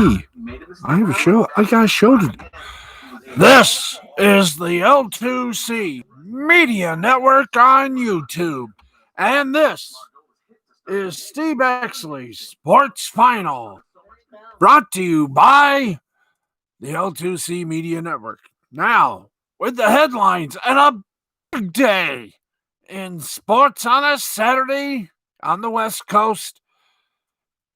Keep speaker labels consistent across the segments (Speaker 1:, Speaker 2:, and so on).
Speaker 1: I have a show. I got a show to do. This is the L2C Media Network on YouTube. And this is Steve Baxley Sports Final, brought to you by the L2C Media Network. Now, with the headlines and a big day in sports on a Saturday on the West Coast.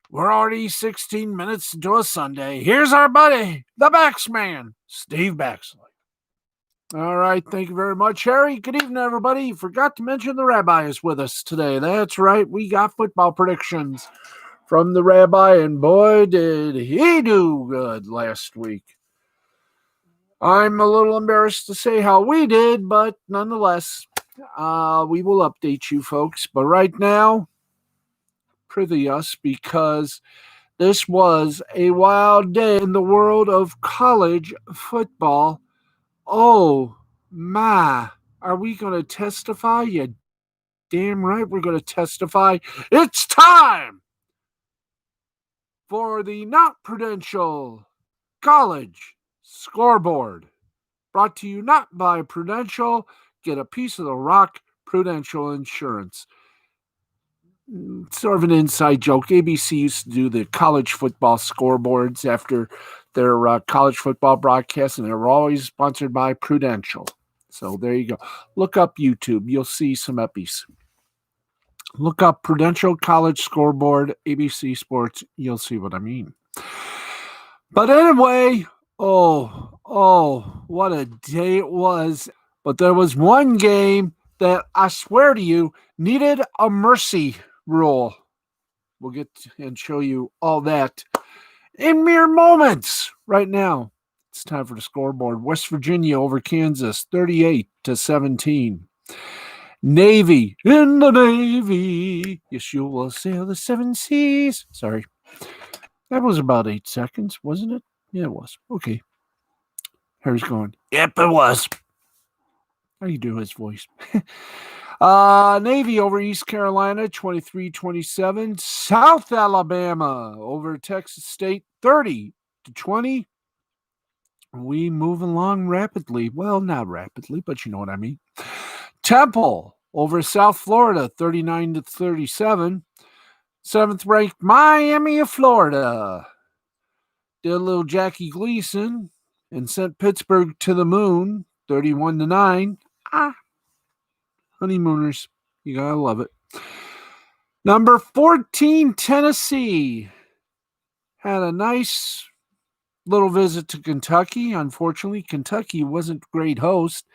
Speaker 1: We're already 16 minutes into a Sunday. Here's our buddy, the Baxman, Steve Baxley. All right, thank you very much, Harry. Good evening, everybody. Forgot to mention the Rabbi is with us today. That's right, we got football predictions from the Rabbi, and boy, did he do good last week. I'm a little embarrassed to say how we did, but nonetheless, we will update you folks. But right now, prithee us, because this was a wild day in the world of college football. Oh, my. Are we going to testify? You damn right we're going to testify. It's time for the Not Prudential College Scoreboard. Brought to you not by Prudential. Get a piece of the rock, Prudential Insurance. Sort of an inside joke. ABC used to do the college football scoreboards after their college football broadcasts, and they were always sponsored by Prudential. So there you go. Look up YouTube. You'll see some eppies. Look up Prudential College Scoreboard, ABC Sports. You'll see what I mean. But anyway, what a day it was. But there was one game that I swear to you needed a mercy rule. We'll get and show you all that in mere moments. Right now, it's time for the scoreboard. West Virginia over Kansas, 38-17. Navy in the Navy. Yes, you will sail the 7 seas. Sorry. That was about 8 seconds, wasn't it? Yeah, it was. Okay. Harry's going, yep, it was. How you do his voice? Navy over East Carolina, 23-27. South Alabama over Texas State, 30-20. We move along rapidly. Well, not rapidly, but you know what I mean. Temple over South Florida, 39-37. 7th-ranked Miami of Florida did a little Jackie Gleason and sent Pittsburgh to the moon, 31-9. Honeymooners. You gotta love it. Number 14, Tennessee. Had a nice little visit to Kentucky. Unfortunately, Kentucky wasn't a great host.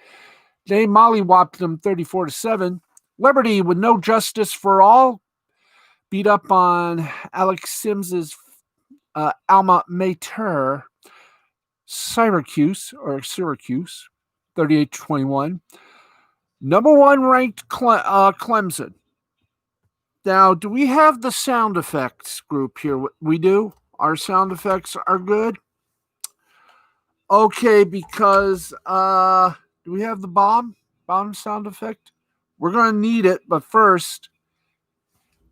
Speaker 1: They mollywopped them 34-7. Liberty, with no justice for all, beat up on Alex Sims's alma mater, Syracuse, 38-21. Number 1 ranked Clemson. Now, do we have the sound effects group here? We do? Our sound effects are good? Okay, because do we have the bomb sound effect? We're going to need it, but first,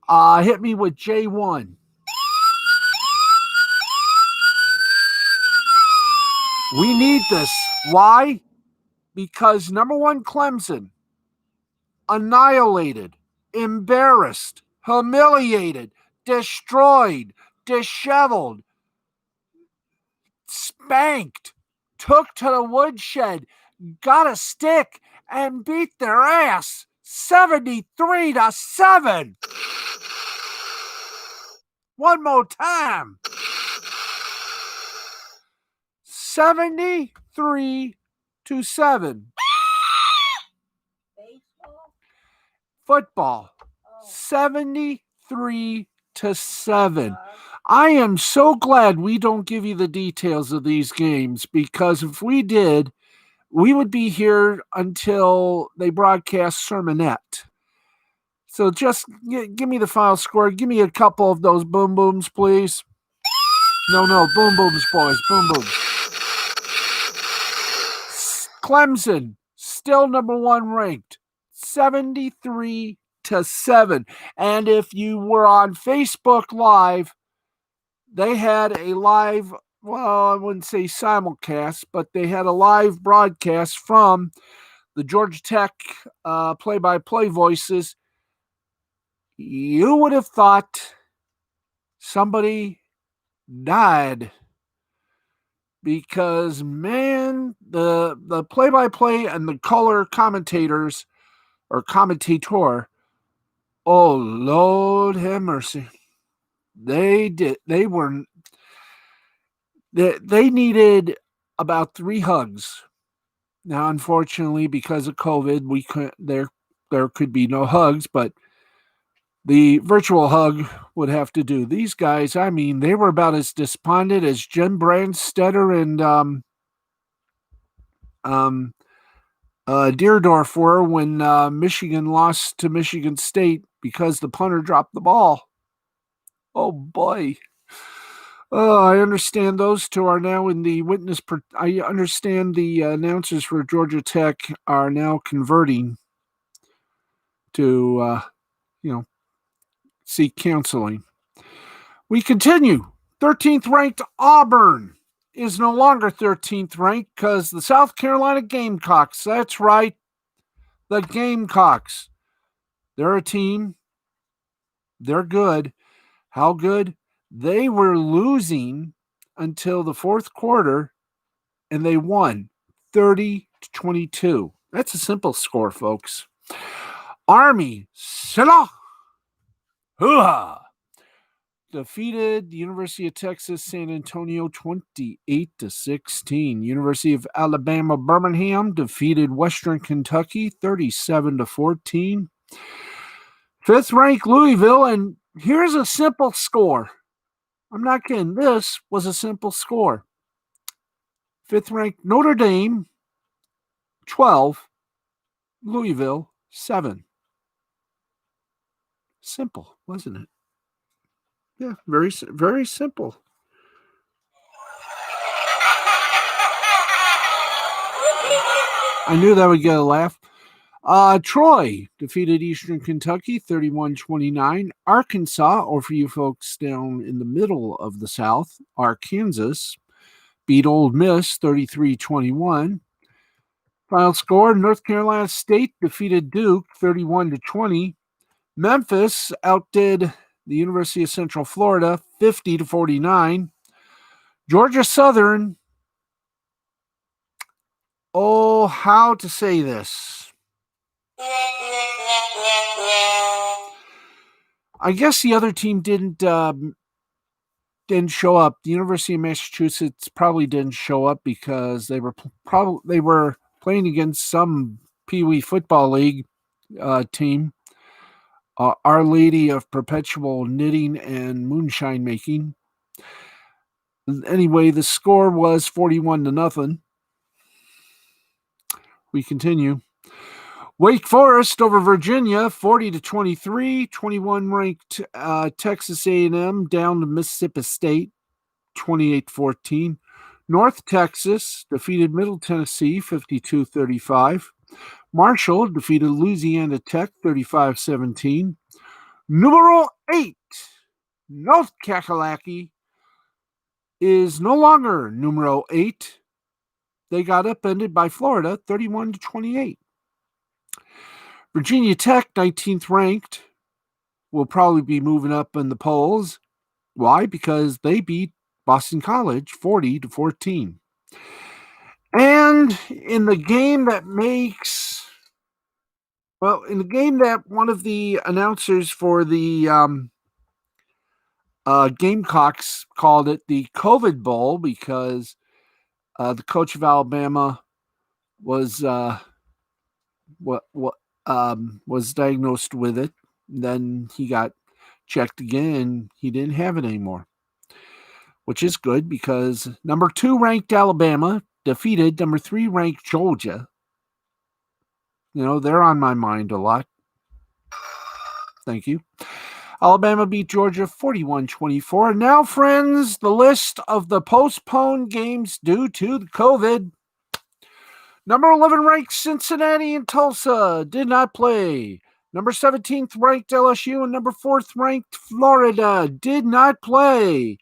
Speaker 1: hit me with J1. We need this. Why? Because number 1, Clemson, annihilated, embarrassed, humiliated, destroyed, disheveled, spanked, took to the woodshed, got a stick, and beat their ass 73-7. One more time. 73-7. Football. 73-7. I am so glad we don't give you the details of these games, because if we did, we would be here until they broadcast Sermonette. So just give me the final score. Give me a couple of those boom booms, please. No, boom booms, boys. Boom booms. Clemson, still number 1 ranked. 73-7. And if you were on Facebook Live, they had a live, well, I wouldn't say simulcast, but they had a live broadcast from the Georgia Tech play-by-play voices. You would have thought somebody died because, man, the play-by-play and the color commentators or commentator, oh Lord have mercy, they needed about 3 hugs. Now, unfortunately, because of COVID, we could there could be no hugs, but the virtual hug would have to do. These guys, I mean, they were about as despondent as Jim Brandstetter and Deerdorf were when Michigan lost to Michigan State because the punter dropped the ball. Oh boy. Oh, I understand those two are now in the witness. I understand the announcers for Georgia Tech are now converting to, seek counseling. We continue. 13th ranked Auburn is no longer 13th ranked because the South Carolina Gamecocks, that's right, the Gamecocks, they're a team. They're good. How good? They were losing until the fourth quarter, and they won 30-22. That's a simple score, folks. Army, Silla, hoo-ha, defeated the University of Texas San Antonio 28-16. University of Alabama Birmingham defeated Western Kentucky 37-14. Fifth ranked Louisville, and here's a simple score. I'm not kidding. This was a simple score. Fifth ranked Notre Dame 12, Louisville 7. Simple, wasn't it? Yeah, very, very simple. I knew that would get a laugh. Troy defeated Eastern Kentucky 31-29. Arkansas, or for you folks down in the middle of the South, Arkansas, beat Ole Miss 33-21. Final score, North Carolina State defeated Duke 31-20. Memphis outdid the University of Central Florida 50-49. Georgia Southern, oh, how to say this? I guess the other team didn't show up. The University of Massachusetts probably didn't show up because they were playing against some Pee Wee Football League team. Our Lady of Perpetual Knitting and Moonshine Making. Anyway, the score was 41-0. We continue. Wake Forest over Virginia, 40-23. 21 ranked Texas A&M down to Mississippi State, 28-14. North Texas defeated Middle Tennessee, 52-35. Marshall defeated Louisiana Tech, 35-17. Numero 8, North Kakalaki, is no longer numero 8. They got upended by Florida, 31-28. Virginia Tech, 19th ranked, will probably be moving up in the polls. Why? Because they beat Boston College 40-14. And in the game that one of the announcers for the Gamecocks called it the COVID Bowl because the coach of Alabama was was diagnosed with it. Then he got checked again and he didn't have it anymore, which is good because number 2 ranked Alabama defeated number 3 ranked Georgia. They're on my mind a lot. Thank you. Alabama beat Georgia 41-24. Now, friends, the list of the postponed games due to the COVID. Number 11 ranked Cincinnati and Tulsa did not play. Number 17th ranked LSU and number 4th ranked Florida did not play.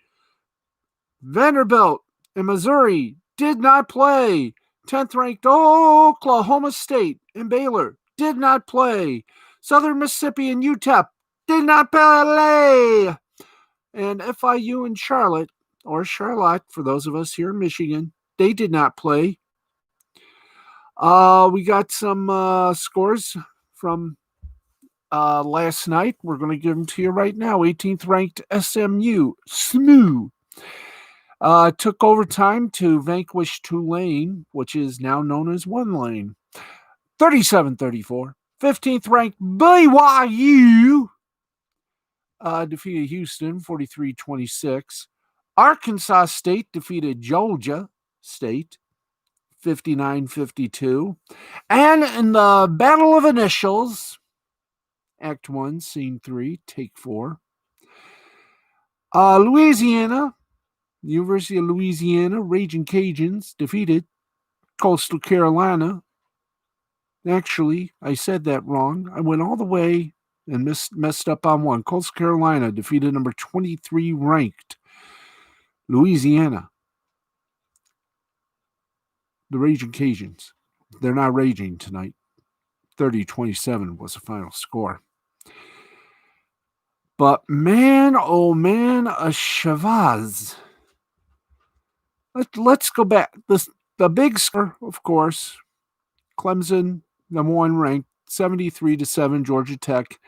Speaker 1: Vanderbilt and Missouri did not play. 10th ranked Oklahoma State and Baylor did not play. Southern Mississippi and UTEP did not play. And FIU and Charlotte, or Charlotte for those of us here in Michigan, they did not play. We got some scores from last night. We're going to give them to you right now. 18th ranked SMU took overtime to vanquish Tulane, which is now known as One Lane, 37-34. 15th ranked BYU defeated Houston 43-26. Arkansas State defeated Georgia State 59-52. And in the Battle of Initials, Act 1, Scene 3, Take 4, Louisiana, University of Louisiana, Raging Cajuns defeated Coastal Carolina. Actually, I said that wrong. I went all the way and messed up on one. Coastal Carolina defeated number 23 ranked Louisiana. The Raging Cajuns. They're not raging tonight. 30-27 was the final score. But man, oh man, a Chavaz. Let's go back. The big score, of course, Clemson, number 1 ranked, 73-7, Georgia Tech.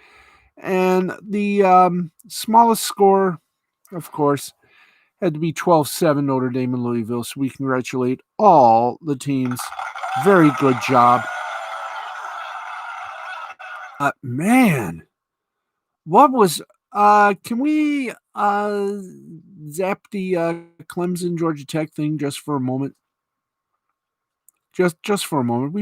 Speaker 1: And the smallest score, of course, had to be 12-7, Notre Dame and Louisville. So we congratulate all the teams. Very good job. Man, what was... can we zap the Clemson Georgia Tech thing just for a moment? Just for a moment.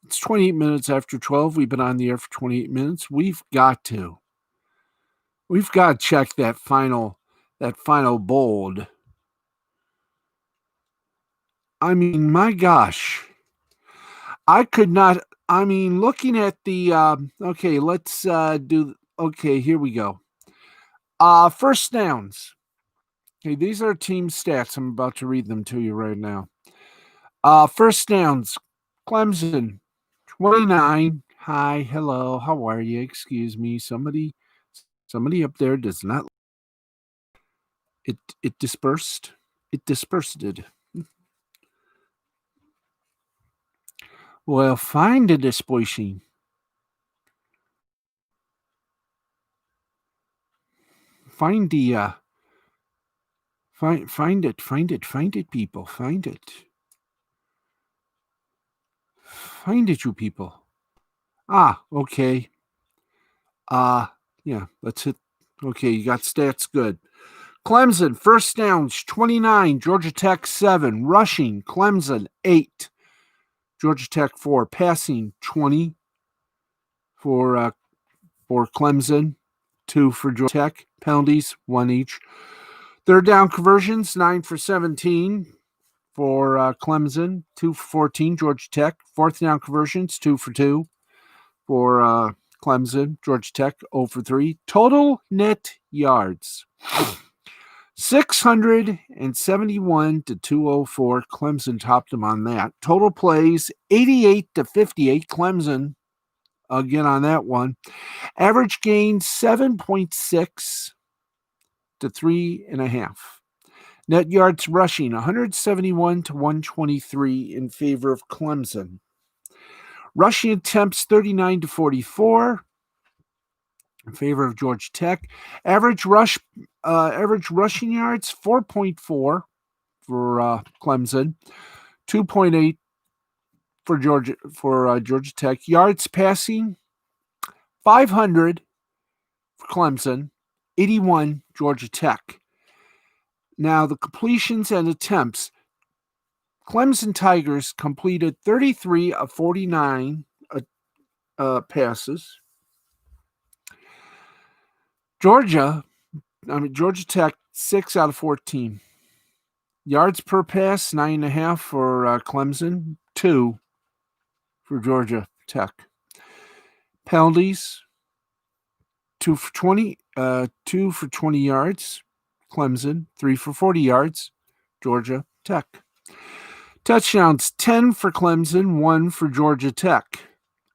Speaker 1: It's 28 minutes after 12. We've been on the air for 28 minutes. We've got to check that final bold. I mean, my gosh. I could not... I mean, looking at the... okay, let's do... Okay, here we go. First downs. Okay, these are team stats. I'm about to read them to you right now. First downs. Clemson, 29. Hi, hello, how are you? Excuse me. Somebody up there does not... It dispersed. It dispersed it. Well, find the dispersing. Find the find it, people. Find it. Find it, you people. Okay. Yeah, that's it. Okay, you got stats good. Clemson, first downs, 29. Georgia Tech, 7. Rushing, Clemson, 8. Georgia Tech, 4. Passing, 20 for Clemson, 2 for Georgia Tech. Penalties, 1 each. Third down conversions, 9 for 17 for Clemson, 2 for 14, Georgia Tech. Fourth down conversions, 2 for 2 for Clemson, Georgia Tech, 0 for 3. Total net yards, 671 to 204. Clemson topped them on that. Total plays, 88-58. Clemson, again on that one. Average gain, 7.6 to 3.5. Net yards rushing, 171 to 123 in favor of Clemson. Rushing attempts, 39 to 44 in favor of Georgia Tech. Average rushing yards, 4.4 for Clemson, 2.8 for Georgia Tech. Yards passing, 500 for Clemson, 81 Georgia Tech. Now, the completions and attempts. Clemson Tigers completed 33 of 49 passes. Georgia Tech, 6 out of 14. Yards per pass, 9.5 for Clemson, 2 for Georgia Tech. Penalties, 2 for 20 yards. Clemson. 3 for 40 yards, Georgia Tech. Touchdowns, 10 for Clemson, 1 for Georgia Tech.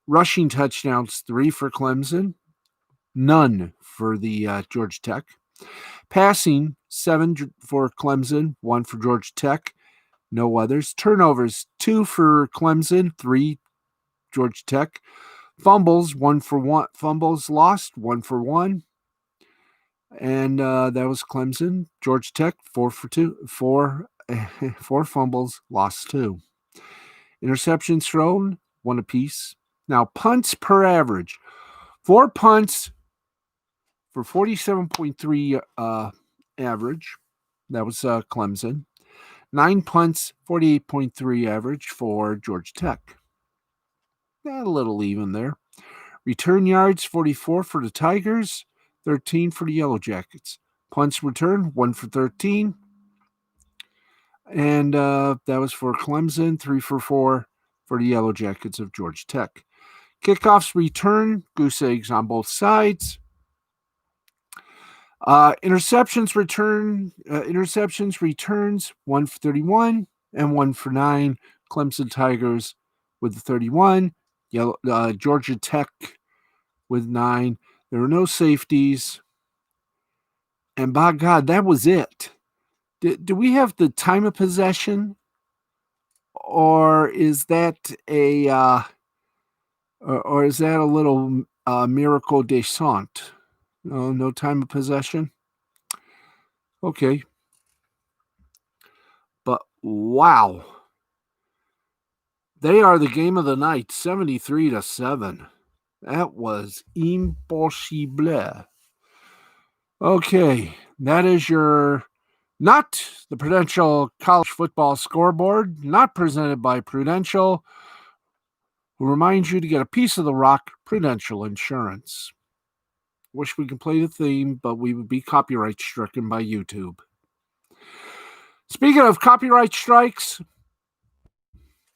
Speaker 1: Rushing touchdowns, 3 for Clemson, none for the Georgia Tech. Passing, 7 for Clemson, 1 for Georgia Tech, no others. Turnovers, 2 for Clemson, 3 Georgia Tech. Fumbles, 1 for 1. Fumbles lost, 1 for 1. And that was Clemson. Georgia Tech, 4 for 2. 4 fumbles, lost 2. Interceptions thrown, 1 apiece. Now, punts per average. 4 punts for 47.3 average. That was Clemson. 9 punts, 48.3 average for Georgia Tech. A little even there. Return yards, 44 for the Tigers, 13 for the Yellow Jackets. Punts return, 1 for 13. And that was for Clemson, 3 for 4 for the Yellow Jackets of Georgia Tech. Kickoffs return, goose eggs on both sides. Interceptions returns, 1 for 31 and 1 for 9. Clemson Tigers with the 31. Georgia Tech with 9. There were no safeties. And by God, that was it. Do we have the time of possession? Or is that a little miracle descent? No time of possession? Okay. But wow. They are the game of the night, 73-7. That was impossible. Okay, that is your not the Prudential College Football Scoreboard, not presented by Prudential, who reminds you to get a piece of the rock, Prudential Insurance. Wish we could play the theme, but we would be copyright stricken by YouTube. Speaking of copyright strikes,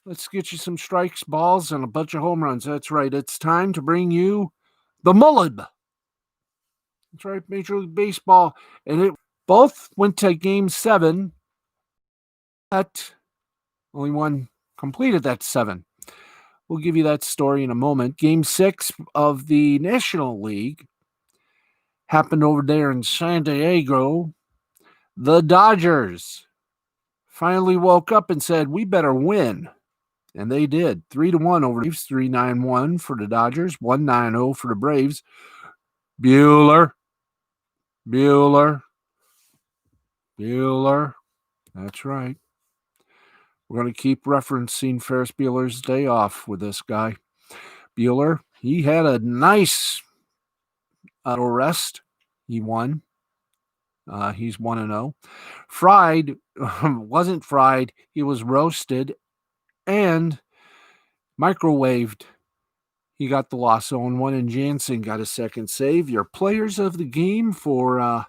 Speaker 1: let's get you some strikes, balls, and a bunch of home runs. That's right. It's time to bring you the Mullen. That's right, Major League Baseball. And it both went to Game 7, but only one completed that 7. We'll give you that story in a moment. Game 6 of the National League happened over there in San Diego. The Dodgers finally woke up and said, we better win. And they did. 3-1 over the Braves, 3-9-1 for the Dodgers, 1-9-0 for the Braves. Bueller. That's right. We're going to keep referencing Ferris Bueller's Day Off with this guy. Bueller, he had a nice rest. He won. He's 1-0. Fried wasn't fried. He was roasted and microwaved. He got the loss 0-1, and Jansen got a second save. Your players of the game for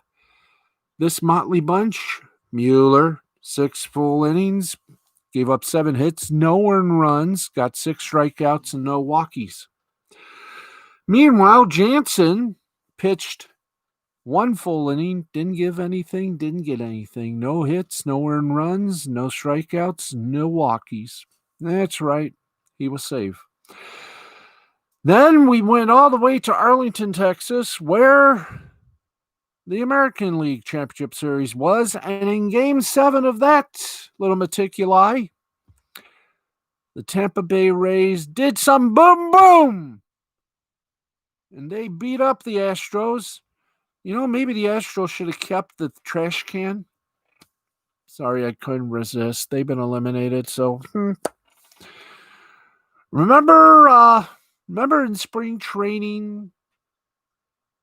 Speaker 1: this motley bunch: Mueller, 6 full innings, gave up 7 hits, no earned runs, got 6 strikeouts and no walkies. Meanwhile, Jansen pitched 1 full inning, didn't get anything. No hits, no earned runs, no strikeouts, no walkies. That's right, he was safe. Then we went all the way to Arlington, Texas, where the American League Championship Series was, and in Game 7 of that little meticuli, the Tampa Bay Rays did some boom, and they beat up the Astros. You know, maybe the Astros should have kept the trash can. Sorry, I couldn't resist. They've been eliminated, so... Remember in spring training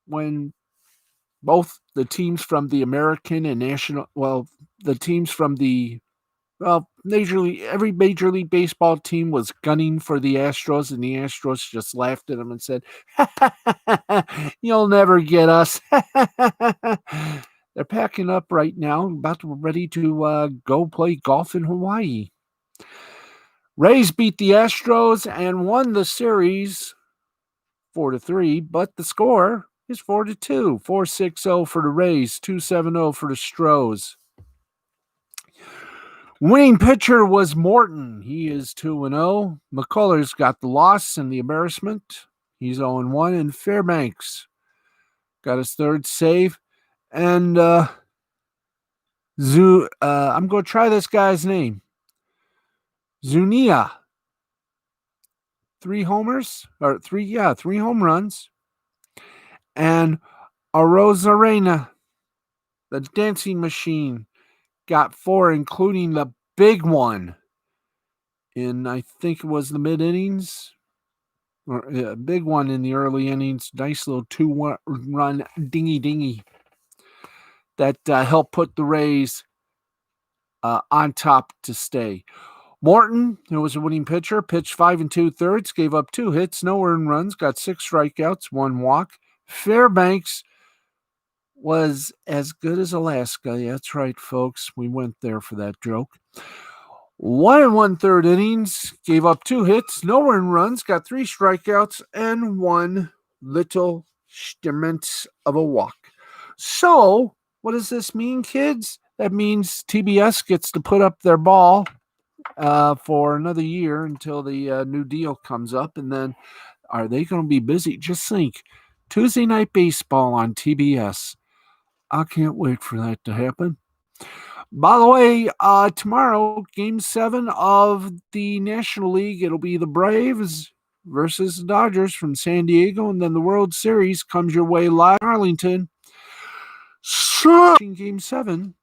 Speaker 1: when both the teams from the American and National, the teams from the, every Major League Baseball team was gunning for the Astros, and the Astros just laughed at them and said, you'll never get us. They're packing up right now, ready to go play golf in Hawaii. Rays beat the Astros and won the series 4-3, but the score is 4-2. 4-6-0 for the Rays, 2-7-0 for the Stros. Winning pitcher was Morton. He is 2-0. McCullers got the loss and the embarrassment. He's 0-1. And Fairbanks got his third save. And I'm going to try this guy's name. Zuniga. 3 home runs. And Arozarena, the dancing machine, got 4, including the big one in, I think it was the mid-innings, or a big one in the early innings. Nice little 2-run dingy that helped put the Rays on top to stay. Morton, who was a winning pitcher, pitched 5 2/3, gave up 2 hits, no earned runs, got 6 strikeouts, 1 walk. Fairbanks was as good as Alaska. That's right, folks. We went there for that joke. 1 1/3 innings, gave up 2 hits, no earned runs, got 3 strikeouts, and 1 little stimment of a walk. So, what does this mean, kids? That means TBS gets to put up their ball for another year until the new deal comes up. And then are they going to be busy? Just think, Tuesday Night Baseball on TBS. I can't wait for that to happen. By the way, tomorrow, Game 7 of the National League, it'll be the Braves versus the Dodgers from San Diego, and then the World Series comes your way live in Arlington. So, Game 7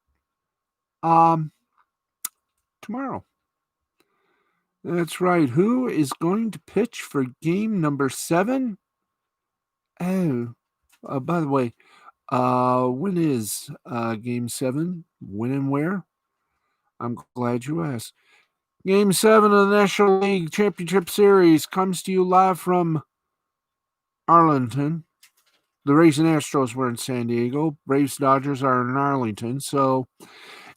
Speaker 1: tomorrow. That's right. Who is going to pitch for game number 7? Oh, by the way, when is game 7? When and where? I'm glad you asked. Game 7 of the National League Championship Series comes to you live from Arlington. The Rays and Astros were in San Diego. Braves Dodgers are in Arlington. So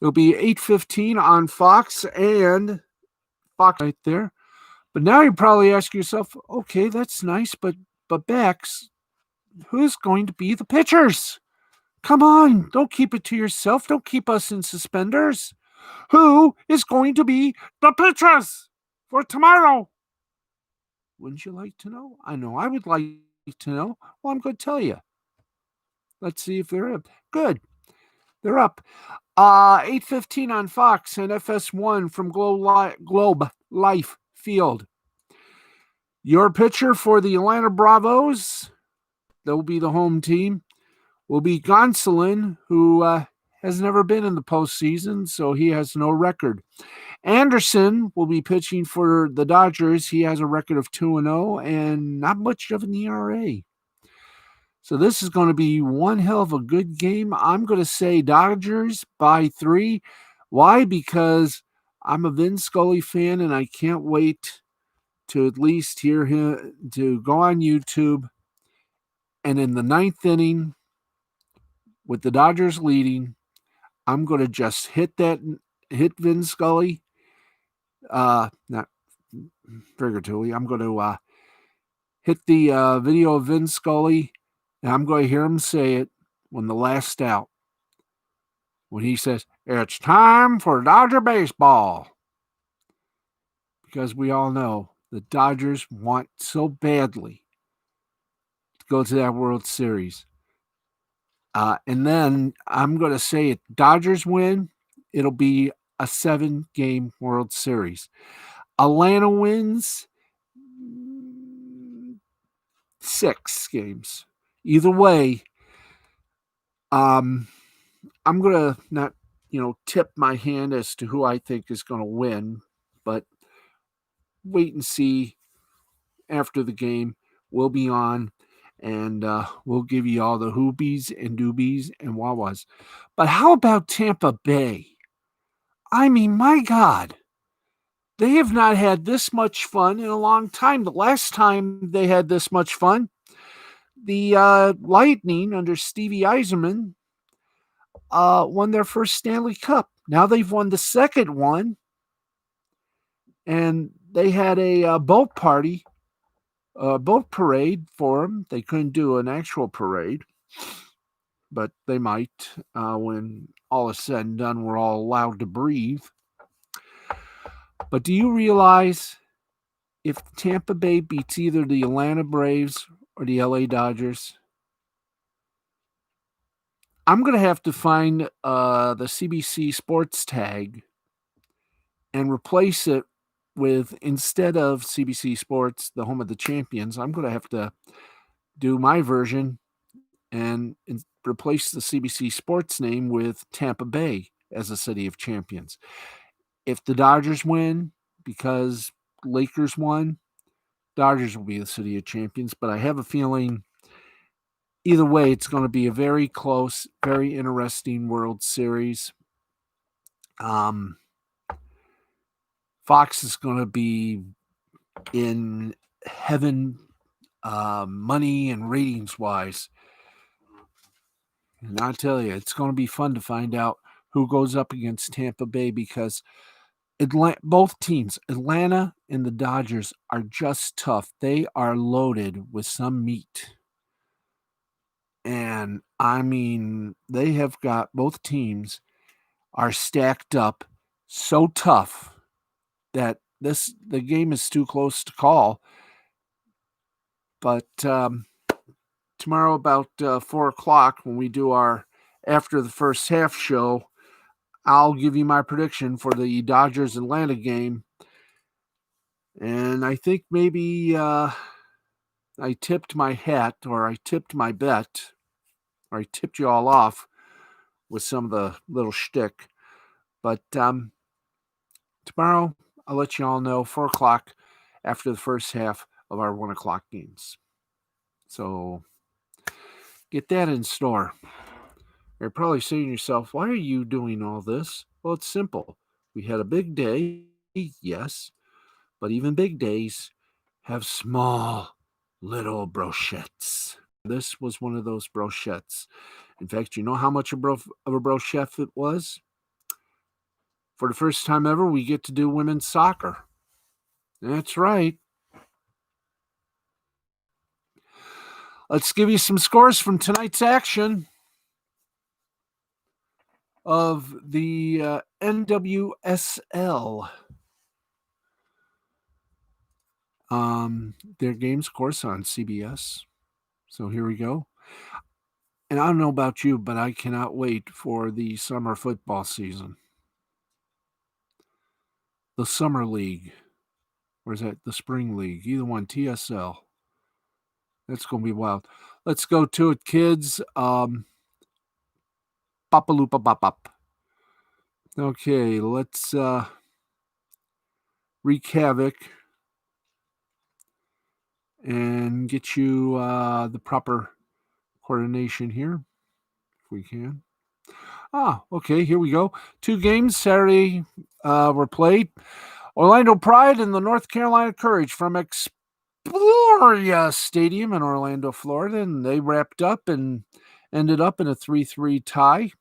Speaker 1: it'll be 8:15 on Fox and Fox right there. But now you probably ask yourself, okay, that's nice, but Bex, who's going to be the pitchers? Come on, don't keep it to yourself. Don't keep us in suspenders. Who is going to be the pitchers for tomorrow? Wouldn't you like to know? I know I would like to know. Well, I'm going to tell you. Let's see if they're up. Good. They're up. 8:15 on Fox and FS1 from Globe Life Field. Your pitcher for the Atlanta Bravos, that will be the home team, will be Gonsolin, who has never been in the postseason, so he has no record. Anderson will be pitching for the Dodgers. He has a record of 2-0 and not much of an ERA. So this is going to be one hell of a good game. I'm going to say Dodgers by 3. Why? Because I'm a Vin Scully fan, and I can't wait to at least hear him to go on YouTube. And in the 9th inning, with the Dodgers leading, I'm going to just hit Vin Scully. Not figuratively. I'm going to hit the video of Vin Scully, and I'm going to hear him say it when the last out. When he says, "It's time for Dodger baseball." Because we all know the Dodgers want so badly to go to that World Series. And then I'm going to say if Dodgers win, it'll be a 7-game World Series. Atlanta wins 6 games. Either way, I'm going to not, tip my hand as to who I think is going to win, but wait and see after the game. We'll be on, and we'll give you all the hoobies and doobies and wawas. But how about Tampa Bay? I mean, my God, they have not had this much fun in a long time. The last time they had this much fun, the Lightning under Stevie Yzerman won their first Stanley Cup. Now they've won the second one, and they had a boat party boat parade for them. They couldn't do an actual parade, but they might when all is said and done. We're all allowed to breathe. But do you realize if Tampa Bay beats either the Atlanta Braves or the LA Dodgers, I'm going to have to find the CBC Sports tag and replace it with, instead of CBC Sports, the home of the champions, I'm going to have to do my version and replace the CBC Sports name with Tampa Bay as a city of champions. If the Dodgers win because Lakers won, Dodgers will be the city of champions. But I have a feeling either way, it's going to be a very close, very interesting World Series. Fox is going to be in heaven, money and ratings wise. And I tell you, it's going to be fun to find out who goes up against Tampa Bay, because both teams, Atlanta and the Dodgers, are just tough. They are loaded with some meat. And I mean, they have got, both teams are stacked up so tough that the game is too close to call. But tomorrow about 4 o'clock, when we do our after the first half show, I'll give you my prediction for the Dodgers Atlanta game. And I think maybe I tipped my hat, or I tipped my bet, or I tipped you all off with some of the little shtick. But tomorrow, I'll let you all know 4 o'clock after the first half of our 1 o'clock games. So get that in store. You're probably saying to yourself, why are you doing all this? Well, it's simple. We had a big day, yes, but even big days have small little brochettes. This was one of those brochettes. In fact, you know how much of a brochette it was? For the first time ever, we get to do women's soccer. That's right. Let's give you some scores from tonight's action of the NWSL. Their games, of course, on CBS. So here we go. And I don't know about you, but I cannot wait for the summer football season. The Summer League. Or is that the Spring League? Either one, TSL. That's going to be wild. Let's go to it, kids. Bop-a-loop-a bop-up. Okay, let's wreak havoc and get you the proper coordination here, if we can. Okay, here we go. 2 games Saturday were played. Orlando Pride and the North Carolina Courage from Exploria Stadium in Orlando, Florida, and they wrapped up and ended up in a 3-3 tie.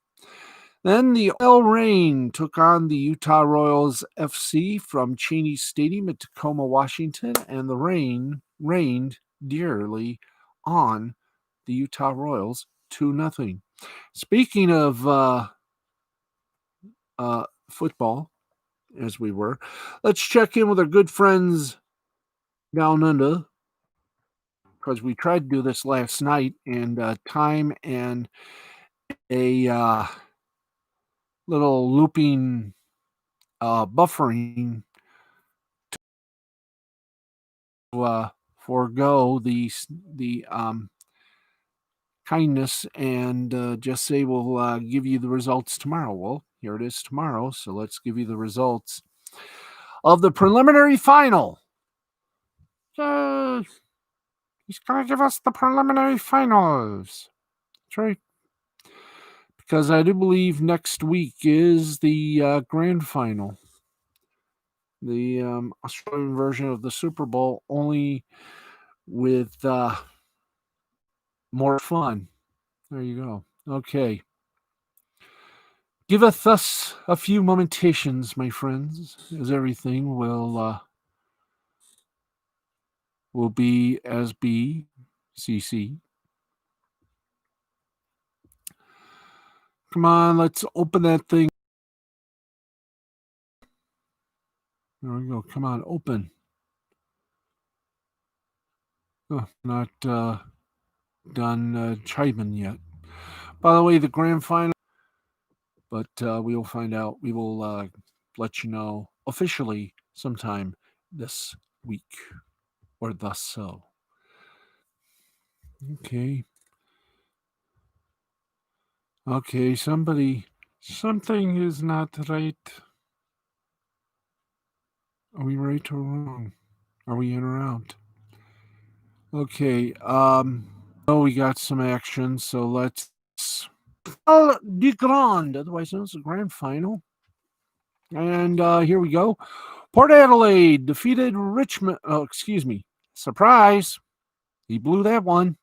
Speaker 1: Then the El Rain took on the Utah Royals FC from Cheney Stadium in Tacoma, Washington, and the rain rained dearly on the Utah Royals 2-0. Speaking of football, as we were, let's check in with our good friends down under, because we tried to do this last night, and time and a little looping buffering to forego the kindness and just say we'll give you the results tomorrow. Well, here it is tomorrow, so let's give you the results of the preliminary final. Yay! He's going to give us the preliminary finals. That's right. Because I do believe next week is the grand final. The Australian version of the Super Bowl, only with more fun. There you go. Okay. Giveth us a few momentations, my friends, as everything will will be as BCC. Come on, let's open that thing. There we go. Come on, open. Oh, not done chiming yet. By the way, the grand final, but we will find out. We will let you know officially sometime this week, or thus so. Okay. Okay, something is not right. Are we right or wrong? Are we in or out? Okay, oh, we got some action, so let's du Grand, otherwise known as the grand final. And here we go. Port Adelaide defeated Richmond. Oh, excuse me. Surprise. He blew that one.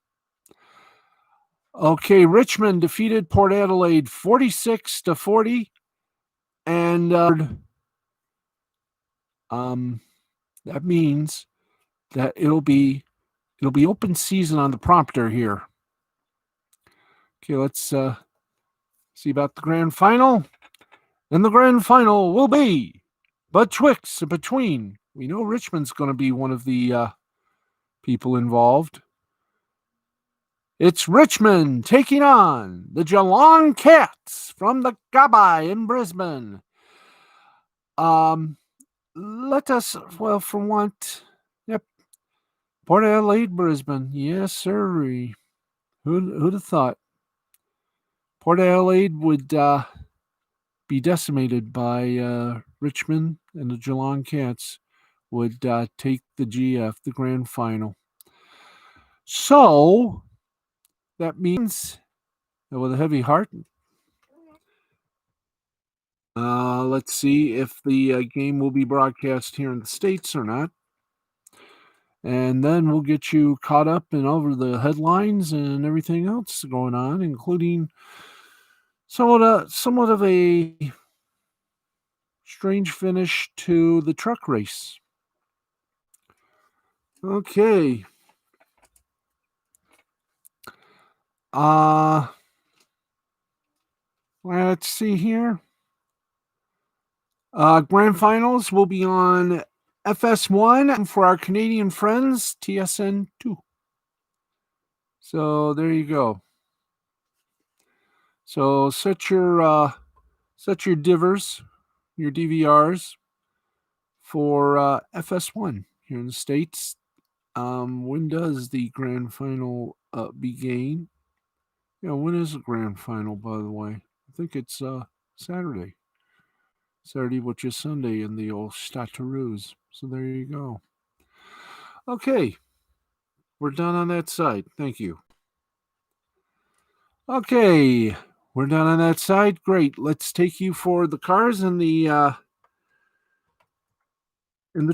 Speaker 1: Okay, Richmond defeated Port Adelaide 46-40. And that means that it'll be open season on the prompter here. Okay, let's see about the grand final. And the grand final will be between. We know Richmond's going to be one of the people involved. It's Richmond taking on the Geelong Cats from the Gabbai in Brisbane. Let us, well, from what? Yep. Port Adelaide, Brisbane. Yes, sir. Who'd have thought? Port Adelaide would be decimated by Richmond, and the Geelong Cats would take the GF, the grand final. So that means that with a heavy heart, let's see if the game will be broadcast here in the States or not. And then we'll get you caught up and over the headlines and everything else going on, including somewhat of a strange finish to the truck race. Okay. Let's see here. Grand finals will be on FS1, and for our Canadian friends, TSN2. So there you go. So set your divers, your DVRs for FS1 here in the States. When does the grand final begin? Yeah, when is the grand final, by the way? I think it's Saturday. Saturday, which is Sunday in the old Stataroos. So there you go. Okay. We're done on that side. Thank you. Okay. We're done on that side. Great. Let's take you for the cars and the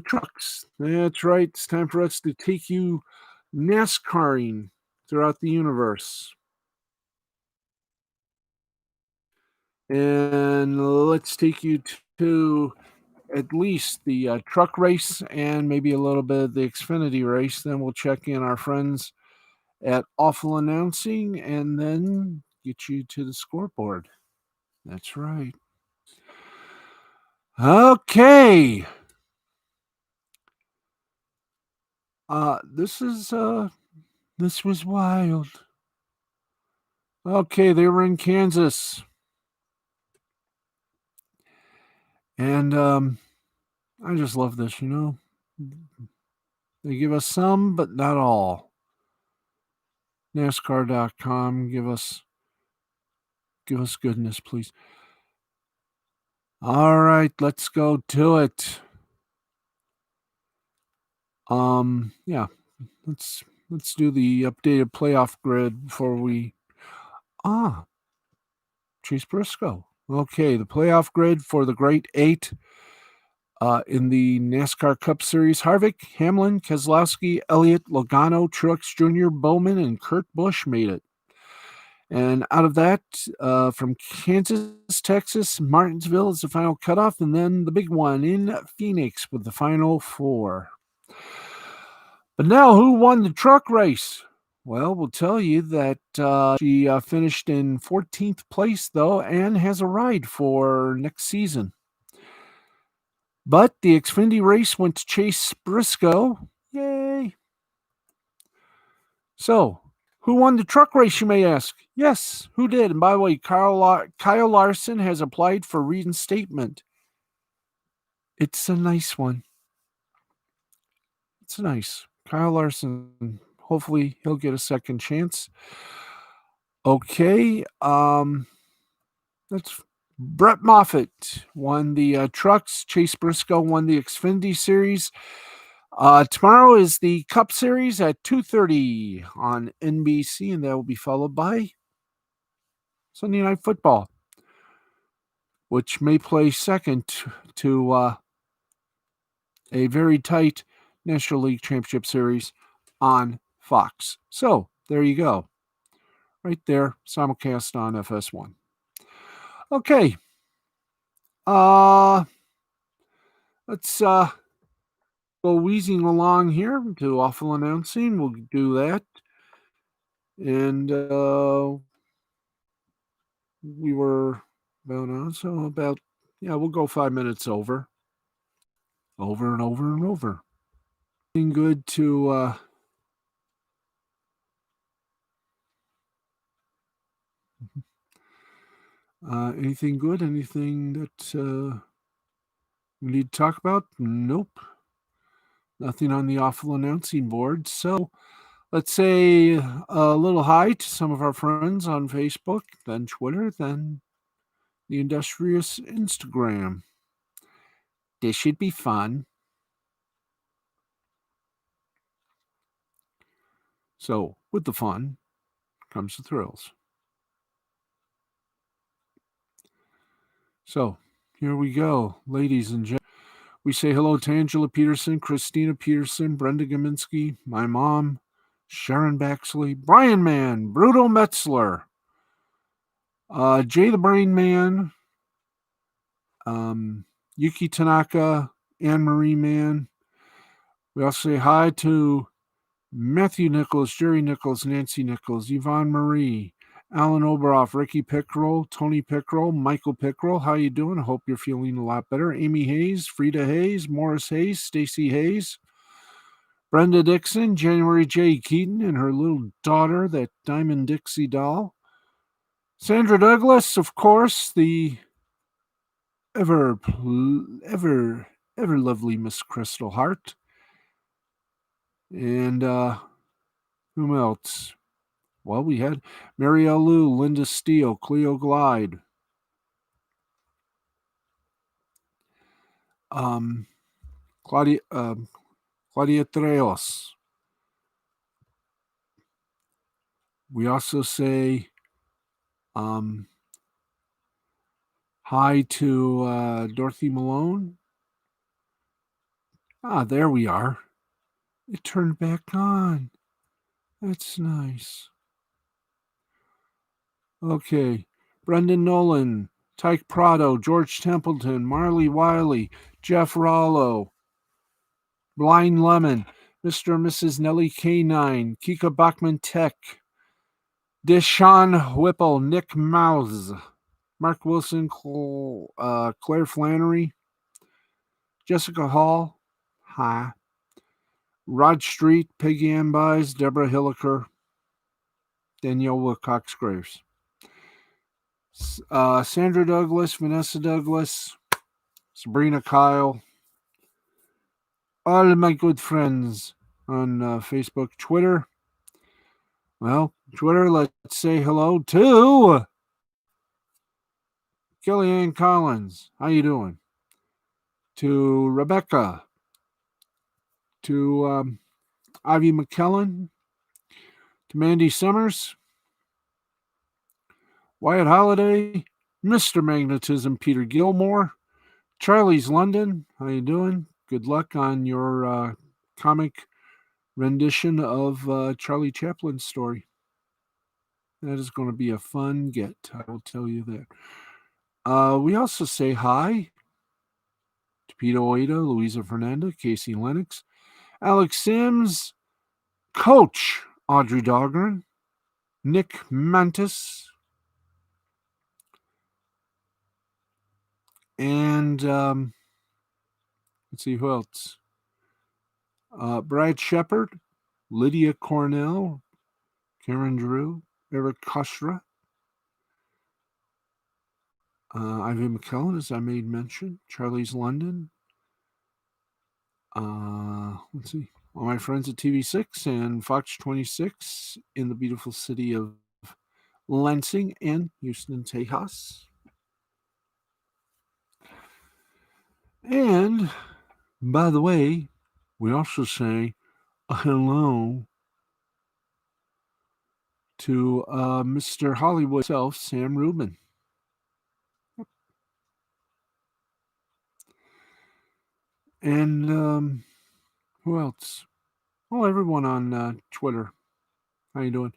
Speaker 1: trucks. That's right. It's time for us to take you NASCARing throughout the universe. And let's take you to at least the truck race and maybe a little bit of the Xfinity race. Then we'll check in our friends at Awful Announcing and then get you to the scoreboard. That's right. Okay. This was wild. Okay, they were in Kansas. And I just love this, you know. They give us some, but not all. NASCAR.com, give us goodness, please. All right, let's go to it. Yeah, let's do the updated playoff grid before we. Chase Briscoe. Okay, the playoff grid for the Great Eight in the NASCAR Cup Series. Harvick, Hamlin, Keselowski, Elliott, Logano, Truex Jr., Bowman, and Kurt Busch made it. And out of that, from Kansas, Texas, Martinsville is the final cutoff, and then the big one in Phoenix with the final four. But now, who won the truck race? Well, we'll tell you that she finished in 14th place, though, and has a ride for next season. But the Xfinity race went to Chase Briscoe. Yay! So, who won the truck race, you may ask? Yes, who did? And by the way, Kyle Larson has applied for reinstatement. It's a nice one. It's nice. Kyle Larson, hopefully he'll get a second chance. Okay, that's Brett Moffitt won the trucks. Chase Briscoe won the Xfinity Series. Tomorrow is the Cup Series at 2:30 on NBC, and that will be followed by Sunday Night Football, which may play second to a very tight National League Championship Series on Fox. So there you go. Right there, simulcast on FS1. Okay. Let's go wheezing along here to awful announcing. We'll do that. And we were about we'll go 5 minutes over and over and over. Anything good to anything good? Anything that we need to talk about? Nope. Nothing on the awful announcing board. So let's say a little hi to some of our friends on Facebook, then Twitter, then the industrious Instagram. This should be fun. So, with the fun comes the thrills. So, here we go, ladies and gentlemen. We say hello to Angela Peterson, Christina Peterson, Brenda Gaminsky, my mom, Sharon Baxley, Brian Mann, Bruto Metzler, Jay the Brain Man, Yuki Tanaka, Anne Marie Mann. We also say hi to Matthew Nichols, Jerry Nichols, Nancy Nichols, Yvonne Marie, Alan Oberoff, Ricky Pickrell, Tony Pickrell, Michael Pickrell. How you doing? I hope you're feeling a lot better. Amy Hayes, Frida Hayes, Morris Hayes, Stacy Hayes, Brenda Dixon, January J. Keaton, and her little daughter, that Diamond Dixie doll. Sandra Douglas, of course, the ever lovely Miss Crystal Hart. And whom else? Well, we had Marielle Lou, Linda Steele, Cleo Glide, Claudia Treos. We also say hi to Dorothy Malone. There we are. It turned back on. That's nice. Okay. Brendan Nolan, Tyke Prado, George Templeton, Marley Wiley, Jeff Rollo, Blind Lemon, Mr. and Mrs. Nellie K9, Kika Bachman Tech, Deshaun Whipple, Nick Mouse, Mark Wilson, Claire Flannery, Jessica Hall, hi, Rod Street, Peggy Ann Buys, Deborah Hilliker, Danielle Wilcox Graves, Sandra Douglas, Vanessa Douglas, Sabrina Kyle, all of my good friends on Facebook, Twitter. Well, Twitter, let's say hello to Kellyanne Collins. How you doing? To Rebecca. To Ivy McKellen. To Mandy Summers. Wyatt Holiday. Mr. Magnetism, Peter Gilmore. Charlie's London. How you doing? Good luck on your comic rendition of Charlie Chaplin's story. That is going to be a fun get, I will tell you that. We also say hi to Peter Oida, Louisa Fernanda, Casey Lennox, Alex Sims, Coach Audrey Dahlgren, Nick Mantis, and let's see who else. Brad Shepard, Lydia Cornell, Karen Drew, Eric Kushra, Ivy McKellen, as I made mention, Charlie's London. Let's see. All my friends at TV6 and Fox 26 in the beautiful city of Lansing and Houston, Tejas. And by the way, we also say hello to Mr. Hollywood himself, Sam Rubin. And who else? Oh, everyone on Twitter. How you doing?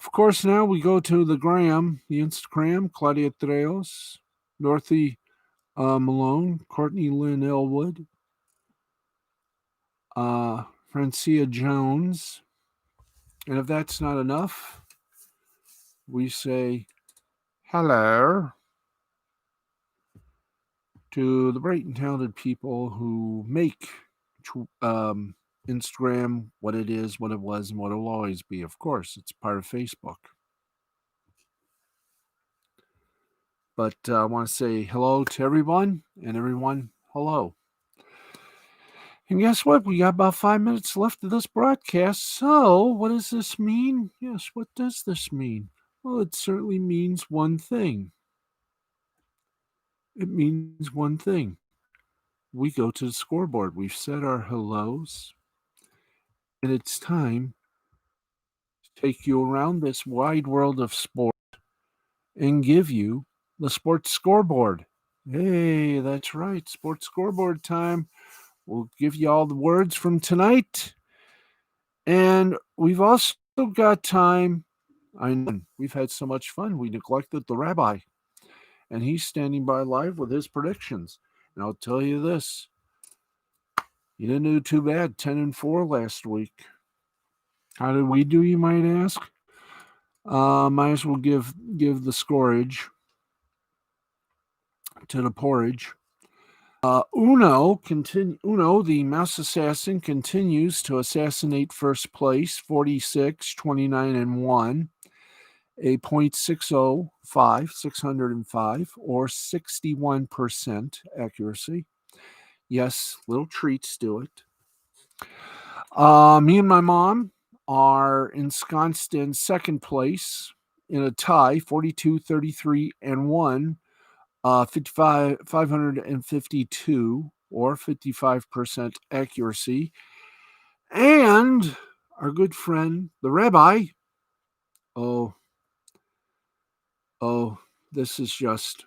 Speaker 1: Of course, now we go to the Instagram, Claudia Treos, Dorothy Malone, Courtney Lynn Elwood, Francia Jones. And if that's not enough, we say hello to the bright and talented people who make Instagram what it is, what it was, and what it will always be. Of course, it's part of Facebook. But I want to say hello to everyone, and everyone, hello. And guess what? We got about 5 minutes left of this broadcast. So, what does this mean? Yes, what does this mean? Well, it certainly means one thing. It means one thing. We go to the scoreboard. We've said our hellos, and it's time to take you around this wide world of sport and give you the sports scoreboard. Hey, that's right. Sports scoreboard time. We'll give you all the words from tonight. And we've also got time. I know we've had so much fun. We neglected the rabbi. And he's standing by live with his predictions. And I'll tell you this. You didn't do too bad. 10-4 last week. How did we do, you might ask? Might as well give the scourge to the porridge. Uno, the mouse assassin, continues to assassinate first place, 46, 29, and 1, a .605, 605, or 61% accuracy. Yes, little treats do it. Me and my mom are ensconced in second place in a tie, 42, 33, and 1. 552 or 55% accuracy. And our good friend, the rabbi, this is just,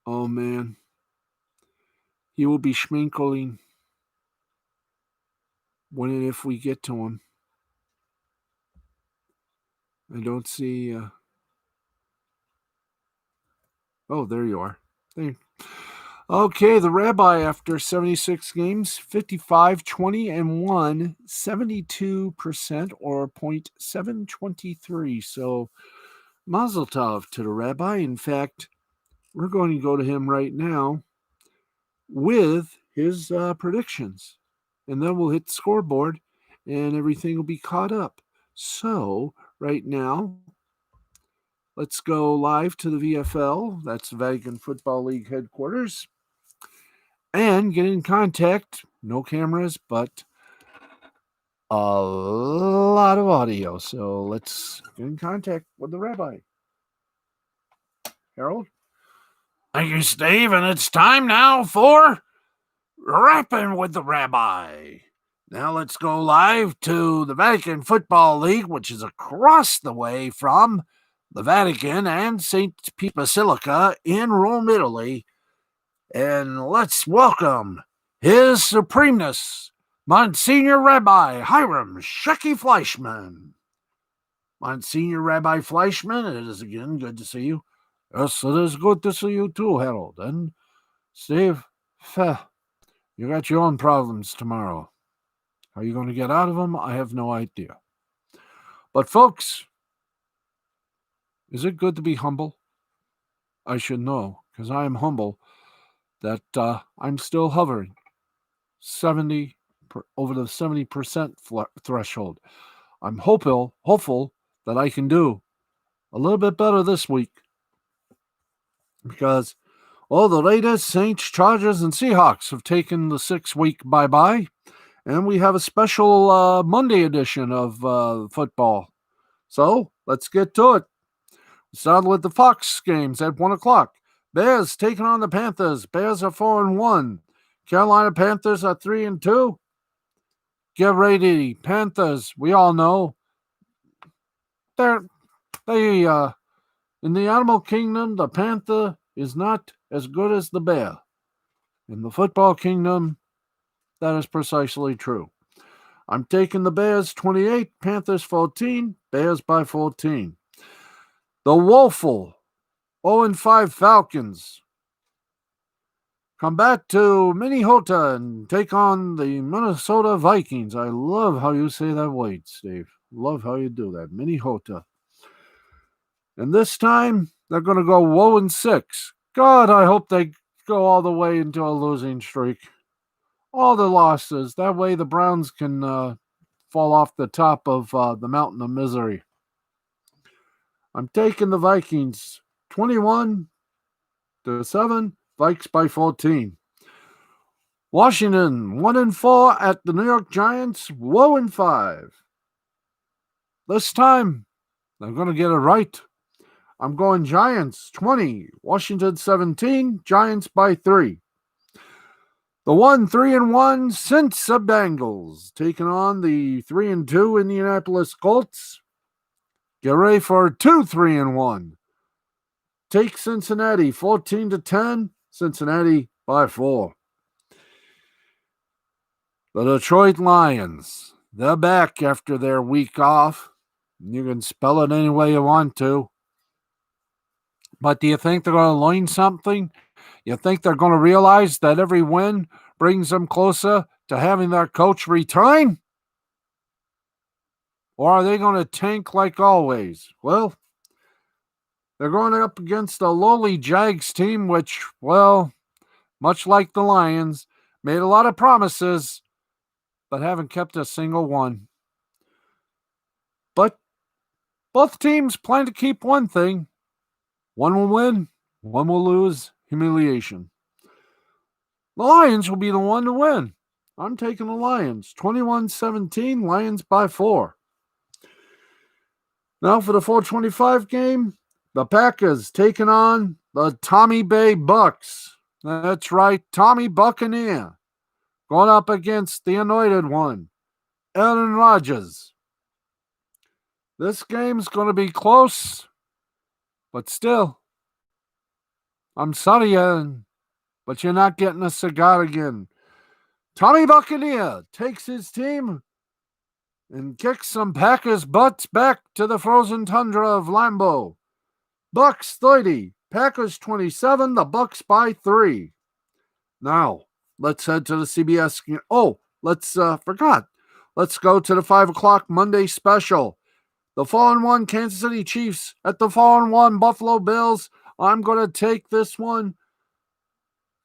Speaker 1: oh man, he will be schminkling when and if we get to him. I don't see, there you are. Okay, the rabbi, after 76 games, 55, 20, and 1, 72% or .723. So, mazel tov to the rabbi. In fact, we're going to go to him right now with his predictions. And then we'll hit the scoreboard and everything will be caught up. So, right now, let's go live to the VFL. That's the Vatican Football League headquarters. And get in contact. No cameras, but a lot of audio. So let's get in contact with the rabbi. Harold? Thank you, Steve. And it's time now for Rapping with the Rabbi. Now let's go live to the Vatican Football League, which is across the way from the Vatican and St. Peter's Basilica in Rome, Italy. And let's welcome His Supremeness, Monsignor Rabbi Hiram Shecky Fleischman. Monsignor Rabbi Fleischman, it is again good to see you. Yes, it is good to see you too, Harold. And Steve, you got your own problems tomorrow. How you're going to get out of them, I have no idea. But folks, is it good to be humble? I should know, because I am humble, that I'm still hovering 70 over the 70% threshold. I'm hopeful that I can do a little bit better this week, because the Raiders, Saints, Chargers, and Seahawks have taken the 6-week bye-bye, and we have a special Monday edition of football. So let's get to it. Start with the Fox games at 1 o'clock. Bears taking on the Panthers. Bears are 4-1. Carolina Panthers are 3-2. Get ready, Panthers. We all know they in the animal kingdom, the panther is not as good as the bear. In the football kingdom, that is precisely true. I'm taking the Bears 28, Panthers 14, Bears by 14. The woeful 0-5 Falcons come back to Minnesota and take on the Minnesota Vikings. I love how you say that word, Steve. Love how you do that. Minnesota. And this time, they're going to go 0-6. God, I hope they go all the way into a losing streak. All the losses. That way the Browns can fall off the top of the mountain of misery. I'm taking the Vikings 21-7, Vikes by 14. Washington 1-4 at the New York Giants 0-5. This time, they're going to get it right. I'm going Giants 20, Washington 17, Giants by 3. The 3-1 Cincinnati Bengals taking on the 3-2 Indianapolis Colts. Get ready for 2 3-1. Take Cincinnati 14-10, Cincinnati by 4. The Detroit Lions, they're back after their week off. You can spell it any way you want to. But do you think they're going to learn something? You think they're going to realize that every win brings them closer to having their coach return? Or are they going to tank like always? Well, they're going up against a lowly Jags team, which, well, much like the Lions, made a lot of promises, but haven't kept a single one. But both teams plan to keep one thing. One will win, one will lose. Humiliation. The Lions will be the one to win. I'm taking the Lions. 21-17, Lions by 4. Now for the 425 game, the Packers taking on the Tommy Bay Bucks. That's right, Tommy Buccaneer. Going up against the anointed one, Aaron Rodgers. This game's going to be close, but still, I'm sorry, Aaron, but you're not getting a cigar again. Tommy Buccaneer takes his team and kicks some Packers butts back to the frozen tundra of Lambeau. Bucks 30, Packers 27, the Bucks by 3. Now, let's head to the CBS. Forgot. Let's go to the 5 o'clock Monday special. The 4-1 Kansas City Chiefs at the 4-1 Buffalo Bills. I'm going to take this one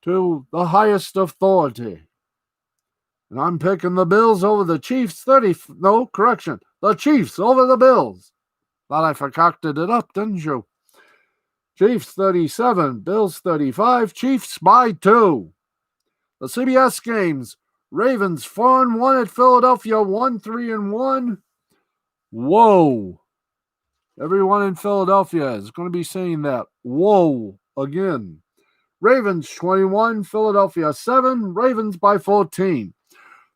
Speaker 1: to the highest authority. And I'm picking the Bills over the Chiefs. The Chiefs over the Bills. Thought I concocted it up, didn't you? Chiefs 37, Bills 35, Chiefs by 2. The CBS games, Ravens 4-1 at Philadelphia, 1-3-1. Whoa. Everyone in Philadelphia is going to be saying that. Whoa, again. Ravens 21, Philadelphia 7, Ravens by 14.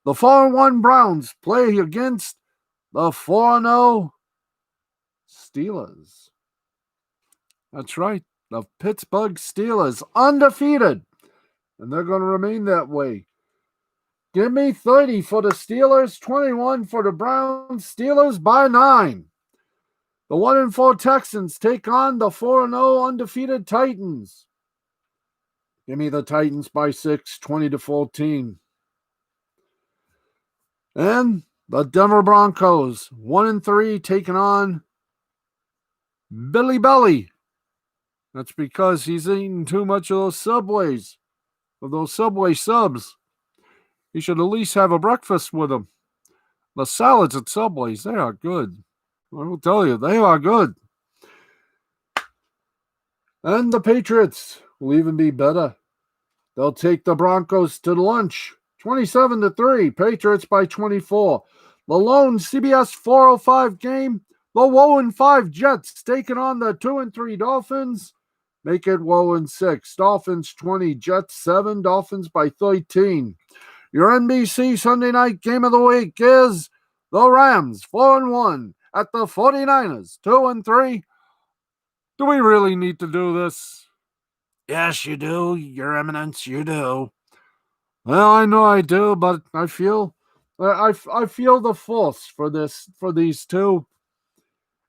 Speaker 1: The 4-1 Browns play against the 4-0 Steelers. That's right, the Pittsburgh Steelers, undefeated, and they're going to remain that way. Give me 30 for the Steelers, 21 for the Browns, Steelers by 9. The 1-4 Texans take on the 4-0 undefeated Titans. Give me the Titans by 6, 20-14. And the Denver Broncos, 1-3, taking on Billy Belly. That's because he's eating too much of those Subway subs. He should at least have a breakfast with them. The salads at Subways, they are good. I will tell you, they are good. And the Patriots will even be better. They'll take the Broncos to lunch. 27-3, Patriots by 24. The lone CBS 405 game, the 0-5 Jets taking on the 2-3 Dolphins. Make it 0-6. Dolphins 20, Jets 7, Dolphins by 13. Your NBC Sunday night game of the week is the Rams 4-1 at the 49ers 2-3. Do we really need to do this? Yes, you do, Your Eminence, you do. Well, I know I do, but I feel the force for these two.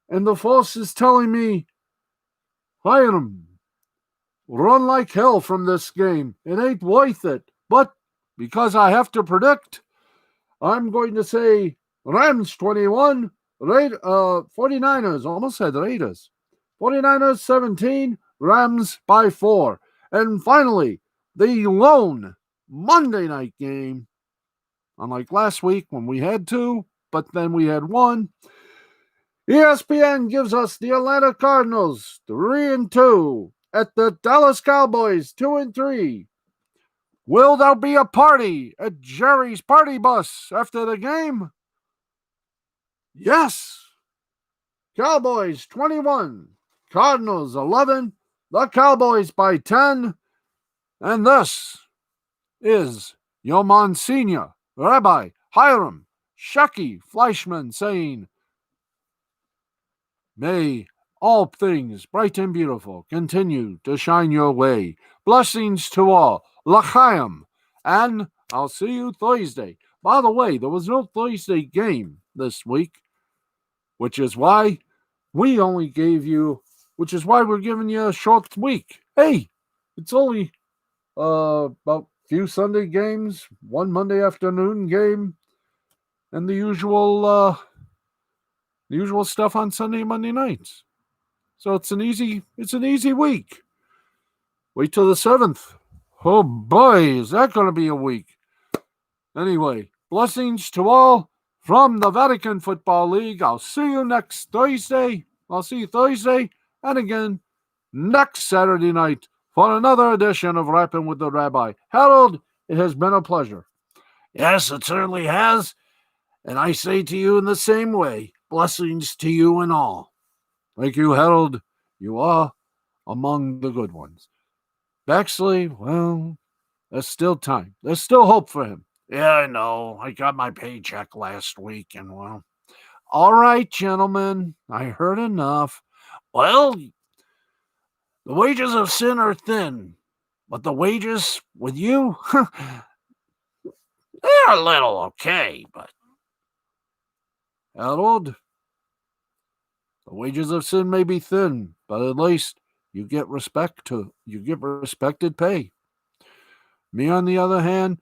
Speaker 1: And the force is telling me, Hiram, run like hell from this game. It ain't worth it. But because I have to predict, I'm going to say Rams 21, 49ers, almost said Raiders. 49ers 17, Rams by 4. And finally, the lone Monday night game, unlike last week when we had two, but then we had one. ESPN gives us the Atlanta Cardinals 3-2 at the Dallas Cowboys 2-3. Will there be a party at Jerry's Party Bus after the game? Yes. Cowboys 21, Cardinals 11, the Cowboys by 10. And this is your Monsignor, Rabbi Hiram Shucky Fleischman saying, may all things bright and beautiful continue to shine your way. Blessings to all. L'chaim. And I'll see you Thursday. By the way, there was no Thursday game this week, which is why we're giving you a short week. Hey, it's only about few Sunday games, one Monday afternoon game, and the usual stuff on Sunday and Monday nights. So it's an easy week. Wait till the 7th. Oh boy, is that going to be a week. Anyway, blessings to all from the Vatican Football League. I'll see you next Thursday. I'll see you Thursday and again next Saturday night for another edition of Rapping with the Rabbi. Harold, it has been a pleasure. Yes, it certainly has. And I say to you in the same way, blessings to you and all. Thank you, Harold. You are among the good ones. Baxley, well, there's still time. There's still hope for him. Yeah, I know. I got my paycheck last week, and well, all right, gentlemen, I heard enough. Well, the wages of sin are thin, but the wages with you, they're a little okay, but Harold, the wages of sin may be thin, but at least you get respected pay. Me, on the other hand,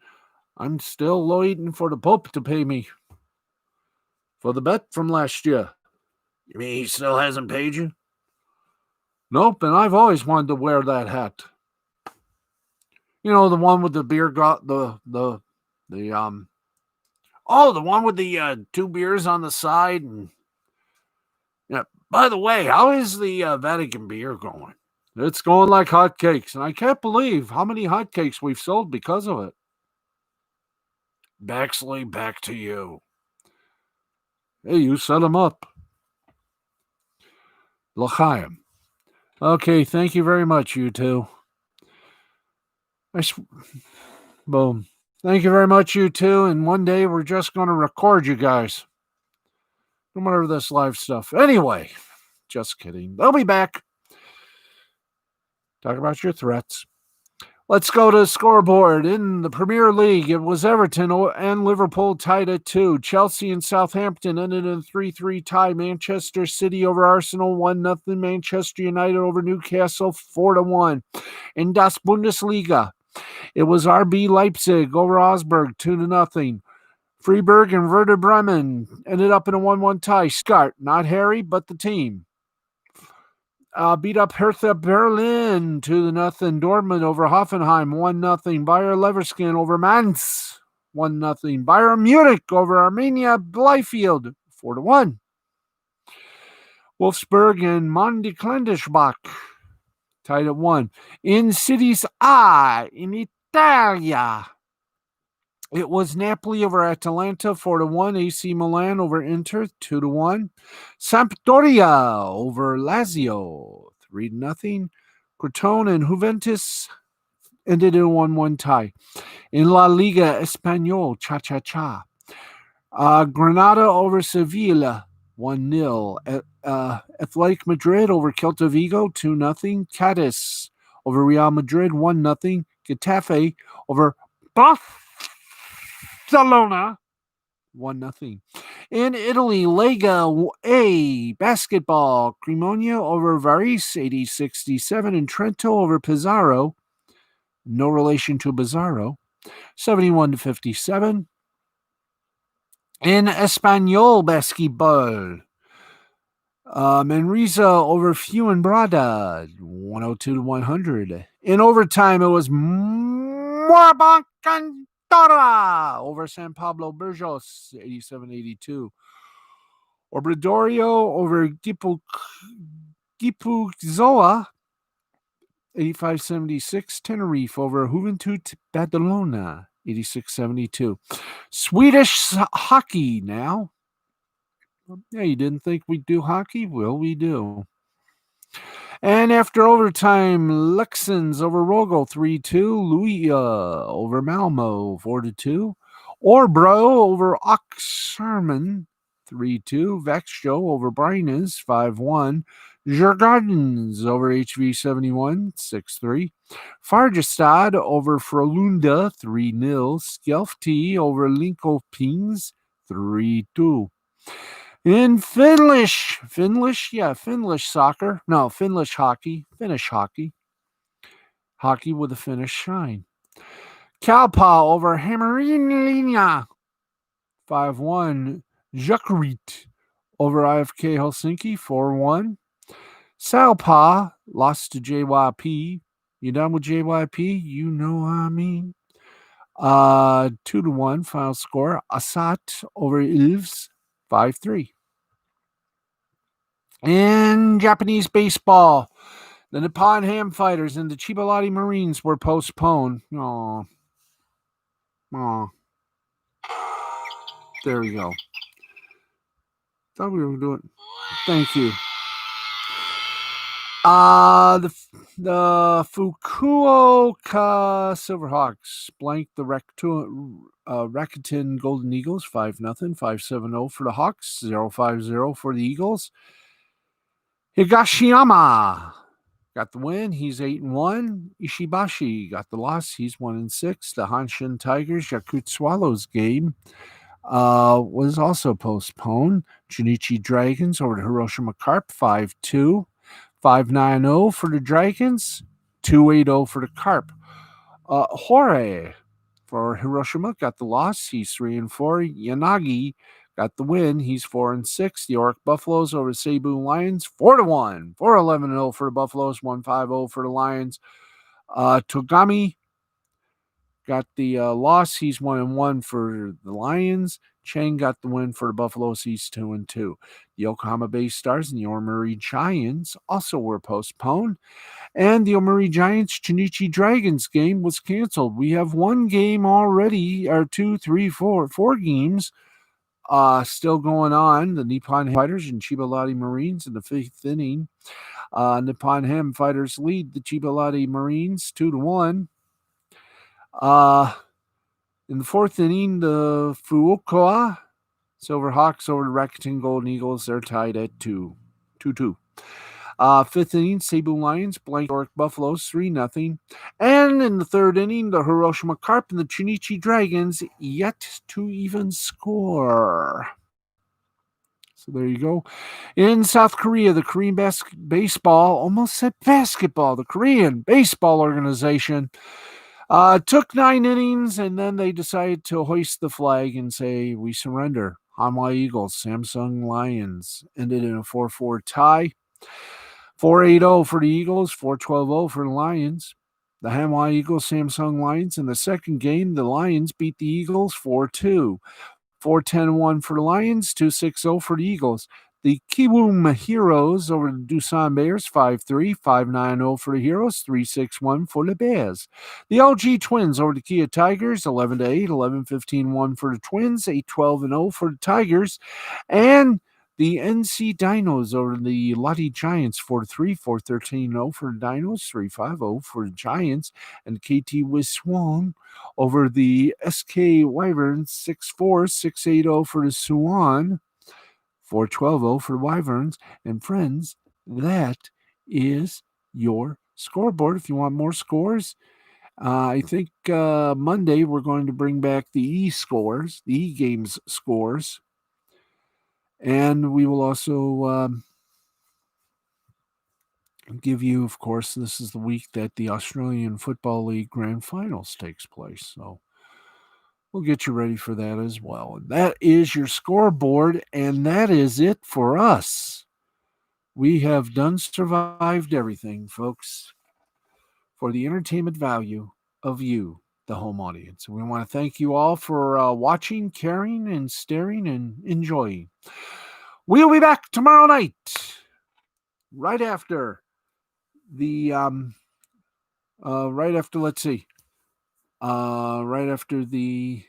Speaker 1: I'm still waiting for the Pope to pay me for the bet from last year. You mean he still hasn't paid you? Nope, and I've always wanted to wear that hat. You know, the one with the beer the one with the 2 beers on the side. And yeah, by the way, how is the Vatican beer going? It's going like hotcakes, and I can't believe how many hotcakes we've sold because of it. Baxley, back to you. Hey, you set them up. L'chaim. Okay, thank you very much, you two. Boom. Thank you very much, you two, and one day we're just going to record you guys. No matter this live stuff. Anyway, just kidding. They'll be back. Talk about your threats. Let's go to the scoreboard. In the Premier League, it was Everton and Liverpool tied at 2. Chelsea and Southampton ended in a 3-3 tie. Manchester City over Arsenal 1-0. Manchester United over Newcastle 4-1. In Das Bundesliga, it was RB Leipzig over Augsburg 2-0. Freiburg and Werder Bremen ended up in a 1-1 tie. Stuttgart, not Harry, but the team. Beat up Hertha Berlin 2-0. Dortmund over Hoffenheim 1-0. Bayer Leverkusen over Mainz 1-0. Bayern Munich over Arminia Bielefeld 4-1. Wolfsburg and Mönchengladbach tied at 1. In Cities A in Italia, it was Napoli over Atalanta 4-1. AC Milan over Inter 2-1. Sampdoria over Lazio 3-0. Crotone and Juventus ended in a 1-1 tie. In La Liga Español, cha-cha-cha. Granada over Sevilla 1-0. Athletic Madrid over Celta Vigo 2-0. Cadiz over Real Madrid 1-0. Getafe over Barcelona 1-0. In Italy, Lega A basketball, Cremona over Varese 80-67. And Trento over Pesaro, no relation to Bizarro, 71-57. In Espanyol basketball, Manresa over Fuenlabrada 102-100. In overtime, it was Morban Cantora over San Pablo Burgos 87-82. Obradorio over Guipúzcoa 85-76. Tenerife over Juventud Badalona 86-72. Swedish hockey now. Yeah, you didn't think we'd do hockey? Well, we do. And after overtime, Lexans over Rogel 3-2. Luia over Malmo 4-2. Orbro over Oxerman 3-2. Vexjo over Brines 5-1. Jurgardens over HV71 6-3. Fargestad over Frölunda 3-0. Skellefteå over Linköpings 3-2. In Finnish soccer. No, Finnish hockey. Hockey with a Finnish shine. Kalpa over Hämeenlinna 5-1. Jokerit over IFK Helsinki 4-1. Salpa lost to JYP. You done with JYP? You know what I mean. 2-1 final score. Asat over Ilves 5-3. In Japanese baseball, the Nippon Ham Fighters and the Chiba Marines were postponed. Aw. There we go. Thought we were doing. Thank you. The Fukuoka Silverhawks blanked the Rakuten Golden Eagles 5-0, 5-7-0 for the Hawks, 0-5-0 for the Eagles. Higashiyama got the win. He's 8-1. Ishibashi got the loss. He's 1-6. The Hanshin Tigers Yakut Swallows game was also postponed. Junichi Dragons over the Hiroshima Carp 5-2. 5-9-0 for the Dragons. 2-8-0 for the Carp. Hore for Hiroshima got the loss. He's 3-4. Yanagi got the win. He's 4-6. The York Buffaloes over Cebu Lions 4-1. 4-11-0 for the Buffaloes. 1-5-0 for the Lions. Togami got the loss. He's 1-1 for the Lions. Chang got the win for the Buffaloes. He's 2-2. The Yokohama Bay Stars and the Yomiuri Giants also were postponed. And the Yomiuri Giants Chunichi Dragons game was canceled. We have one game already, or 4 games still going on. The Nippon Fighters and Chiba Marines in the 5th inning. Nippon Ham Fighters lead the Chiba Marines 2-1. In the 4th inning, the Fukuoka Silverhawks over the Rakuten Golden Eagles. They're tied at 2-2. 5th inning, Cebu Lions blank York Buffaloes 3-0. And in the 3rd inning, the Hiroshima Carp and the Chunichi Dragons yet to even score. So there you go. In South Korea, the Korean baseball, almost said basketball, the Korean Baseball Organization Took 9 innings, and then they decided to hoist the flag and say, we surrender. Hanwha Eagles, Samsung Lions ended in a 4-4 tie. 4-8-0 for the Eagles, 4-12-0 for the Lions. The Hanwha Eagles, Samsung Lions. In the second game, the Lions beat the Eagles 4-2. 4-10-1 for the Lions, 2-6-0 for the Eagles. The Kiwoom Heroes over the Doosan Bears, 5-3, 5-9-0 for the Heroes, 3-6-1 for the Bears. The LG Twins over the Kia Tigers, 11-8, 11-15-1 for the Twins, 8-12-0 for the Tigers. And the NC Dinos over the Lottie Giants, 4-3, 4-13-0 for the Dinos, 3-5-0 for the Giants. And KT Wiswong over the SK Wyverns, 6-4, 6-8-0 for the Swan, 4-12-0 for the Wyverns. And friends, that is your scoreboard. If you want more scores, I think Monday we're going to bring back the E-scores, the E-games scores. And we will also give you, of course, this is the week that the Australian Football League Grand Finals takes place. So we'll get you ready for that as well. And that is your scoreboard, and that is it for us. We have done survived everything, folks, for the entertainment value of you, the home audience. And we want to thank you all for watching, caring, and staring and enjoying. We'll be back tomorrow night, right after the right after the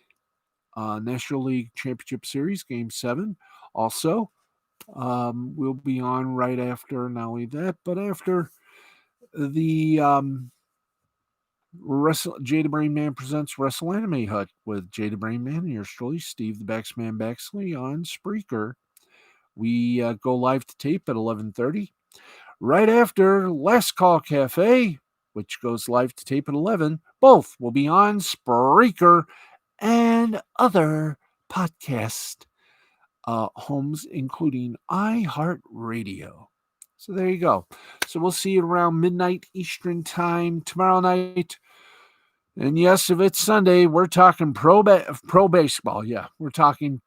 Speaker 1: National League Championship Series, Game 7. Also, we'll be on right after, not only that, but after the Jada Brain Man presents Wrestle Anime Hut with Jada Brain Man and yours truly, Steve the Baxman Baxley on Spreaker. We go live to tape at 11:30. Right after Last Call Cafe, which goes live to tape at 11, both will be on Spreaker and other podcast homes, including iHeartRadio. So there you go. So we'll see you around midnight Eastern time tomorrow night. And yes, if it's Sunday, we're talking pro baseball. Yeah, we're talking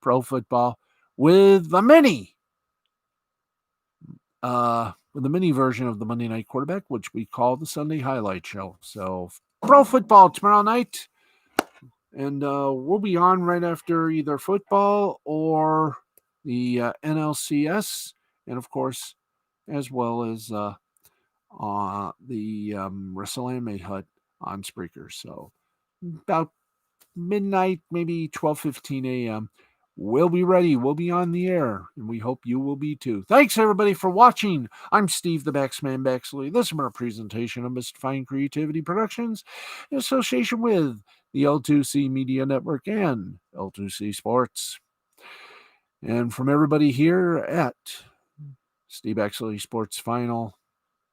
Speaker 1: pro football with the mini version of the Monday Night Quarterback, which we call the Sunday Highlight Show. So pro football tomorrow night. And we'll be on right after either football or the NLCS. And, of course, as well as the Wrestle Anime Hut on Spreaker. So about midnight, maybe 12:15 a.m., we'll be ready. We'll be on the air, and we hope you will be too. Thanks, everybody, for watching. I'm Steve the Baxman Baxley. This has been a presentation of Mystifying Creativity Productions in association with the L2C Media Network and L2C Sports. And from everybody here at Steve Baxley Sports Final,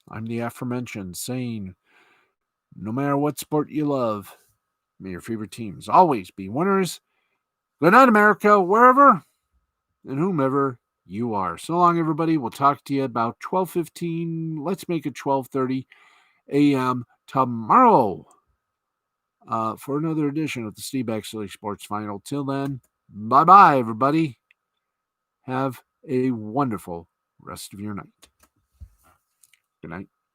Speaker 1: I'm the aforementioned saying, no matter what sport you love, may your favorite teams always be winners. Good night, America, wherever and whomever you are. So long, everybody. We'll talk to you about 12:15. Let's make it 12:30 a.m. tomorrow for another edition of the Steve Baxley Sports Final. Till then, bye-bye, everybody. Have a wonderful rest of your night. Good night.